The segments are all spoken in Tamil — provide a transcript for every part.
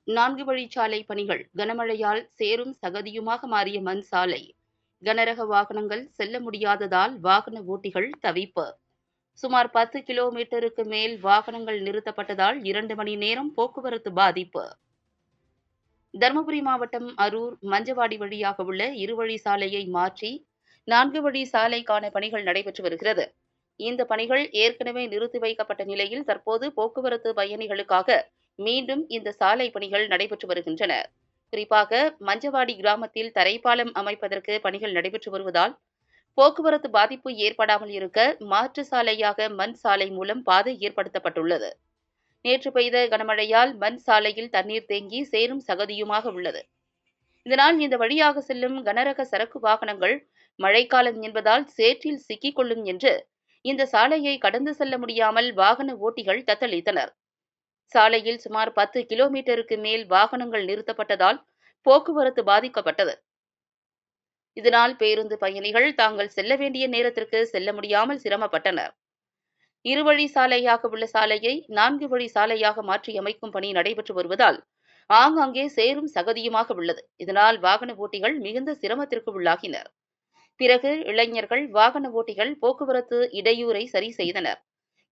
4 வழிச்சாலை பணிகள் கனமழையால் சேரும் சகதியுமாக மாறிய மண் சாலை. கனரக வாகனங்கள் செல்ல முடியாததால் வாகன ஓட்டிகள் தவிப்பு. சுமார் 10 கிலோமீட்டருக்கு மேல் வாகனங்கள் நிறுத்தப்பட்டதால் 2 மணி நேரம் போக்குவரத்து பாதிப்பு. தருமபுரி மாவட்டம் அரூர் மஞ்சவாடி வழியாக உள்ள இருவழி சாலையை மாற்றி 4 வழி சாலைக்கான பணிகள் நடைபெற்று வருகிறது. இந்த பணிகள் ஏற்கனவே நிறுத்தி வைக்கப்பட்ட நிலையில் தற்போது போக்குவரத்து பயணிகளுக்காக மீண்டும் இந்த சாலை பணிகள் நடைபெற்று வருகின்றன. குறிப்பாக மஞ்சவாடி கிராமத்தில் தரைப்பாலம் அமைப்பதற்கு பணிகள் நடைபெற்று வருவதால் போக்குவரத்து பாதிப்பு ஏற்படாமல் இருக்க மாற்று சாலையாக மண் சாலை மூலம் பாதை ஏற்படுத்தப்பட்டுள்ளது. நேற்று பெய்த கனமழையால் மண் சாலையில் தண்ணீர் தேங்கி சேரும் சகதியுமாக உள்ளது. இதனால் இந்த வழியாக செல்லும் கனரக சரக்கு வாகனங்கள் மழைக்காலம் என்பதால் சேற்றில் சிக்கிக் கொள்ளும் என்று இந்த சாலையை கடந்து செல்ல முடியாமல் வாகன ஓட்டிகள் தத்தளித்தனர். சாலையில் சுமார் 10 கிலோமீட்டருக்கு மேல் வாகனங்கள் நிறுத்தப்பட்டதால் போக்குவரத்து பாதிக்கப்பட்டது. இதனால் பேருந்து பயணிகள் தாங்கள் செல்ல வேண்டிய நேரத்திற்கு செல்ல முடியாமல் சிரமப்பட்டனர். இருவழி சாலையாக உள்ள சாலையை 4 வழி சாலையாக மாற்றியமைக்கும் பணி நடைபெற்று வருவதால் ஆங்காங்கே சேரும் சகதியுமாக உள்ளது. இதனால் வாகன ஓட்டிகள் மிகுந்த சிரமத்திற்கு உள்ளாகினர். பிறகு இளைஞர்கள் வாகன ஓட்டிகள் போக்குவரத்து இடையூறை சரி செய்தனர்.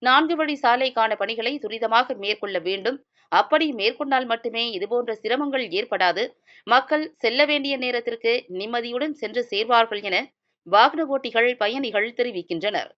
4 வழி சாலைக்கான பணிகளை துரிதமாக மேற்கொள்ள வேண்டும். அப்படி மேற்கொண்டால் மட்டுமே இதுபோன்ற சிரமங்கள் ஏற்படாது. மக்கள் செல்ல வேண்டிய நேரத்திற்கு நிம்மதியுடன் சென்று சேர்வார்கள் என வாகன ஓட்டிகள், பயணிகள் தெரிவிக்கின்றனர்.